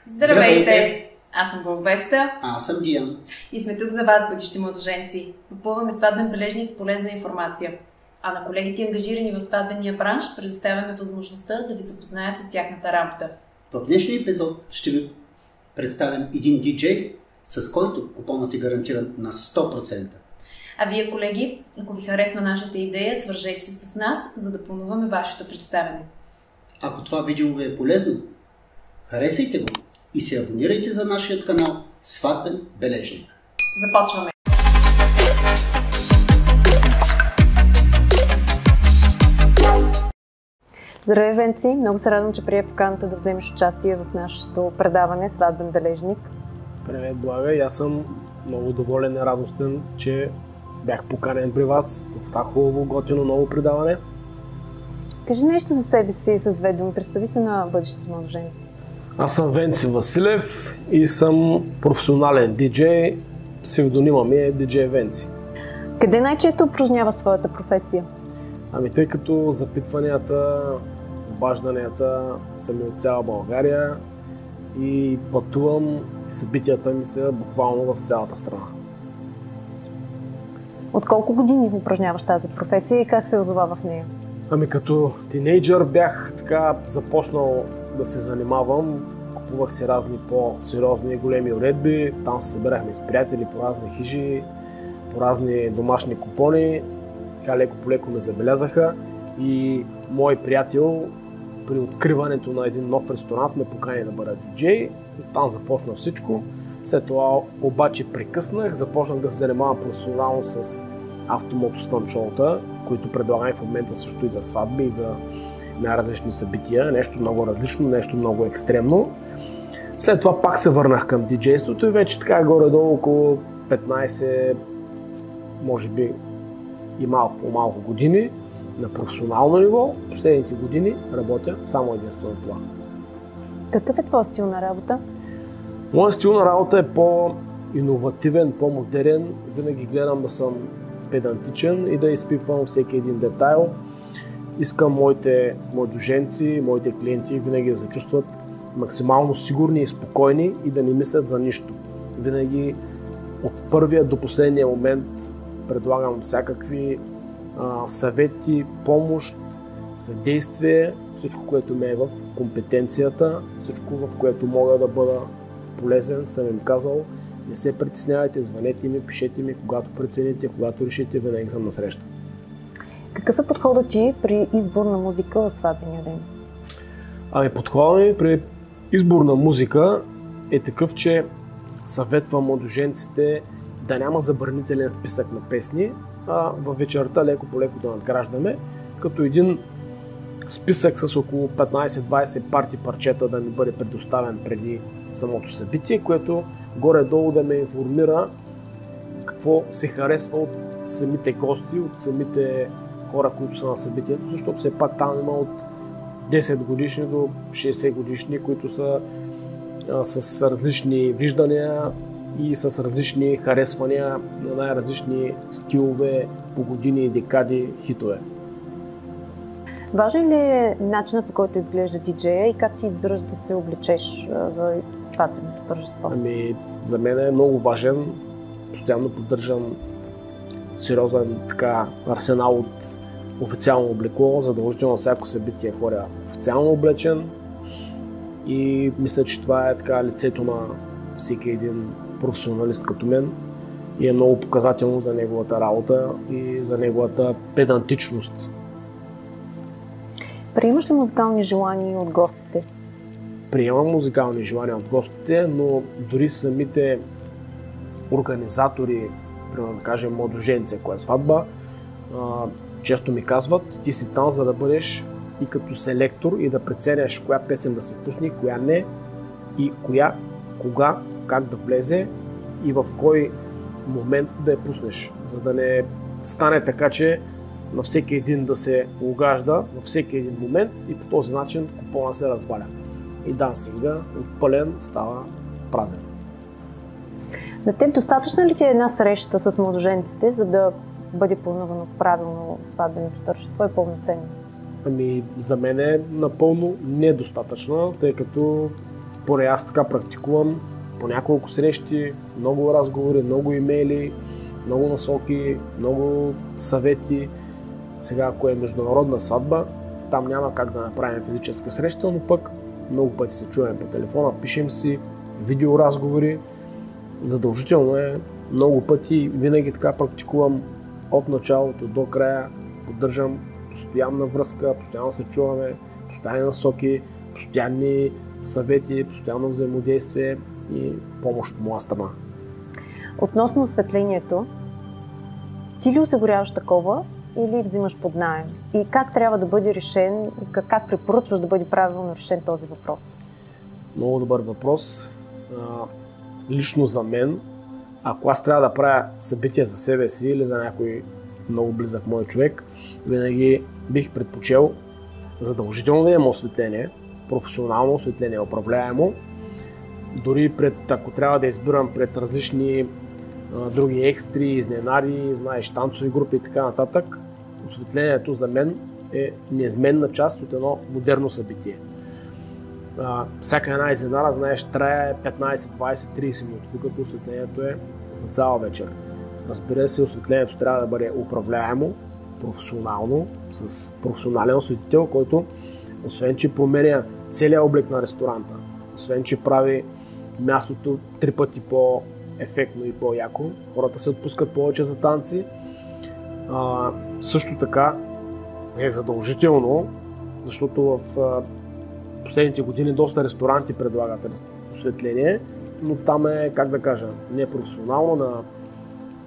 Здравейте! Аз съм Благовеста. Аз съм Диан. И сме тук за вас, бъдещи младоженци. Попълваме сватбен бележник с полезна информация. А на колегите, ангажирани в сватбения бранш, предоставяме възможността да ви запознаят с тяхната работа. В днешния епизод ще ви представим един диджей, с който купонът е гарантиран на 100%. А вие, колеги, ако ви харесва нашата идея, свържете се с нас, за да плануваме вашето представяне. Ако това видео ви е полезно, харесайте го и се абонирайте за нашия канал Сватбен бележник. Започваме! Здравей, Венци! Много се радвам, че прие поканата да вземеш участие в нашето предаване Сватбен бележник. Привет, Блага! И аз съм много доволен и радостен, че бях поканен при вас в това хубаво, готино ново предаване. Кажи нещо за себе си с две думи. Представи се на бъдещите младоженци. Аз съм Венци Василев и съм професионален диджей. Псевдонима ми е диджей Венци. Къде най-често упражнява своята професия? Тъй като запитванията, обажданията са ми от цяла България и пътувам и събитията ми са буквално в цялата страна. От колко години упражняваш тази професия и как се озова в нея? Като тинейджър бях започнал да се занимавам. Купувах си разни по-сериозни и големи уредби. Там се събирахме с приятели по разни хижи, по разни домашни купони. Така леко по леко ме забелязаха и мой приятел при откриването на един нов ресторант ме покани да бъда диджей. Там започна всичко. След това обаче прекъснах, започнах да се занимавам професионално с автомотостън шоута, които предлагам в момента също и за сватби, и за най-различни събития. Нещо много различно, нещо много екстремно. След това пак се върнах към диджейството и вече така горе-долу около 15, може би и малко години на професионално ниво. Последните години работя само единствено това. Какъв е твой стил на работа? Моят стил на работа е по-иновативен, по-модерен. Винаги гледам да съм педантичен и да изпипвам всеки един детайл. Искам моите младоженци, моите клиенти винаги да се чувстват максимално сигурни и спокойни и да не мислят за нищо. Винаги от първия до последния момент предлагам всякакви съвети, помощ, съдействие, всичко, което ме е в компетенцията, всичко, в което мога да бъда полезен, съм им казал. Не се притеснявайте, звънете ми, пишете ми, когато прецените, когато решите, винаги съм насреща. Какъв е подходът ти при избор на музика в сватбения ден? Подходът ми при избор на музика е такъв, че съветвам младоженците да няма забранителен списък на песни, а във вечерта леко по леко да надграждаме, като един списък с около 15-20 парти парчета да ми бъде предоставен преди самото събитие, което горе-долу да ме информира какво се харесва от самите гости, от самите хора, които са на събитието, защото все пак там има от 10 годишни до 60 годишни, които са с различни виждания и с различни харесвания на най-различни стилове по години и декади хитове. Важен ли е начинът, по който изглежда диджея и как ти избираш да се облечеш за сватбеното тържество? За мен е много важен. Постоянно поддържам сериозен арсенал от официално облекло. Задължително всяко събитие ходя официално облечен и мисля, че това е лицето на всеки един професионалист като мен и е много показателно за неговата работа и за неговата педантичност. Приемаш ли музикални желания от гостите? Приемам музикални желания от гостите, но дори самите организатори, примерно да кажем младоженци, ако е сватба, често ми казват, ти си там за да бъдеш и като селектор и да преценяш коя песен да се пусне, коя не и коя, кога, как да влезе и в кой момент да я пуснеш, за да не стане така, че на всеки един да се угажда във всеки един момент и по този начин купона се разваля. И дансинга от пълен става празен. На теб достатъчна ли ти е една среща с младоженците, за да бъде планувано правилно сватбеното тържество и пълноценно? За мен е напълно недостатъчна, тъй като поне аз така практикувам, по няколко срещи, много разговори, много имейли, много насоки, много съвети. Сега, ако е международна сватба, там няма как да направим физическа среща, но пък много пъти се чуваме по телефона, пишем си, видеоразговори. Задължително е, много пъти, винаги така практикувам от началото до края, поддържам постоянна връзка, постоянно се чуваме, постоянни насоки, постоянни съвети, постоянно взаимодействие и помощ от моя страна. Относно осветлението, ти ли осигуряваш такова или взимаш под наем? И как трябва да бъде решен, и как препоръчваш да бъде правилно решен този въпрос? Много добър въпрос. Лично за мен, ако аз трябва да правя събитие за себе си или за някой много близък мой човек, винаги бих предпочел задължително да има осветление, професионално осветление, управляемо. Дори ако трябва да избирам пред различни други екстри, изненади, знаеш, танцови групи и така нататък, осветлението за мен е неизменна част от едно модерно събитие. Всяка една изненада, знаеш, трае 15, 20, 30 минути, докато осветлението е за цяла вечер. Разбира се, осветлението трябва да бъде управляемо, професионално, с професионален осветител, който освен, че променя целият облик на ресторанта, освен, че прави мястото 3 пъти по-ефектно и по-яко, хората се отпускат повече за танци. Също така е задължително, защото в последните години доста ресторанти предлагат осветление, но там е, как да кажа, непрофесионално, на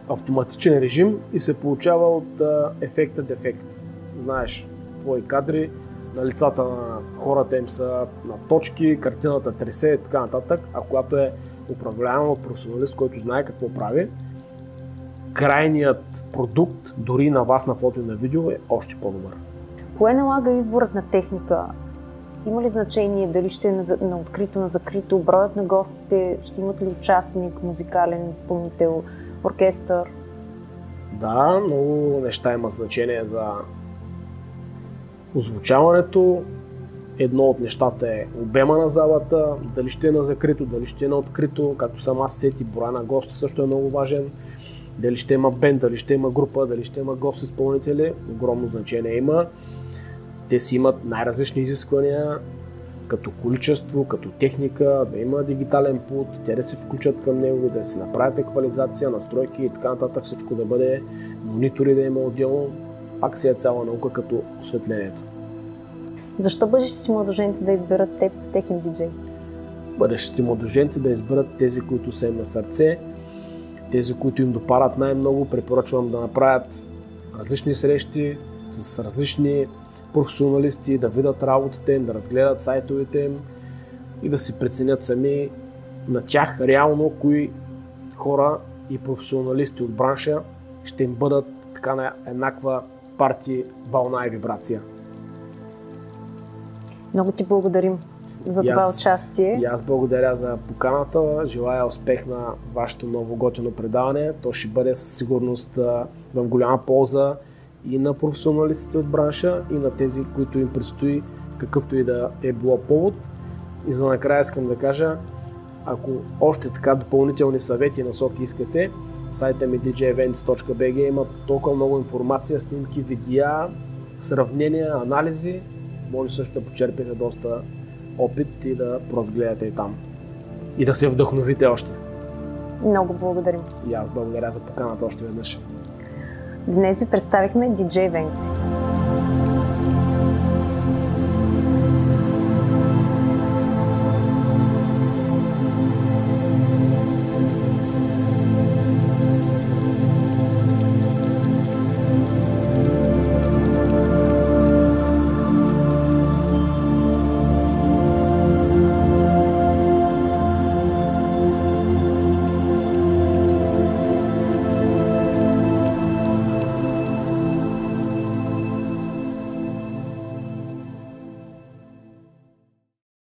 автоматичен режим и се получава от ефекта дефект. Знаеш, твои кадри, на лицата на хората им са на точки, картината тресе и така нататък, а когато е управляемо от професионалист, който знае какво прави, крайният продукт, дори на вас на фото и на видео, е още по-добър. Кое налага изборът на техника? Има ли значение дали ще е на открито, на закрито, броят на гостите, ще имат ли участник, музикален изпълнител, оркестър? Да, много неща имат значение за озвучаването. Едно от нещата е обема на залата, дали ще е на закрито, дали ще е на открито, както сама сети, броя на гости също е много важен. Дали ще има бенд, дали ще има група, дали ще има гост-изпълнители, огромно значение има. Те си имат най-различни изисквания, като количество, като техника, да има дигитален пулт, те да се включат към него, да се направят еквализация, настройки и така нататък, всичко да бъде, монитори да има отделно, пак си е цяла наука като осветлението. Защо бъдещите младоженци да изберат теб за техен диджей? Бъдещите младоженци да изберат тези, които са им на сърце, тези, които им допарат най-много. Препоръчвам да направят различни срещи с различни професионалисти, да видят работата им, да разгледат сайтовете им и да си преценят сами на тях реално кои хора и професионалисти от бранша ще им бъдат така на еднаква партия, вълна и вибрация. Много ти благодарим за това участие. И аз благодаря за поканата. Желая успех на вашето ново готино предаване. То ще бъде със сигурност в голяма полза и на професионалистите от бранша, и на тези, които им предстои какъвто и да е било повод. И за накрая искам да кажа, ако още така допълнителни съвети и насоки искате, сайта ми djevents.bg има толкова много информация, снимки, видеа, сравнения, анализи. Може също да почерпите доста опит и да поразгледате и там. И да се вдъхновите още. Много благодарим. И аз благодаря за поканата още веднъж. Днес ви представихме DJ Venci.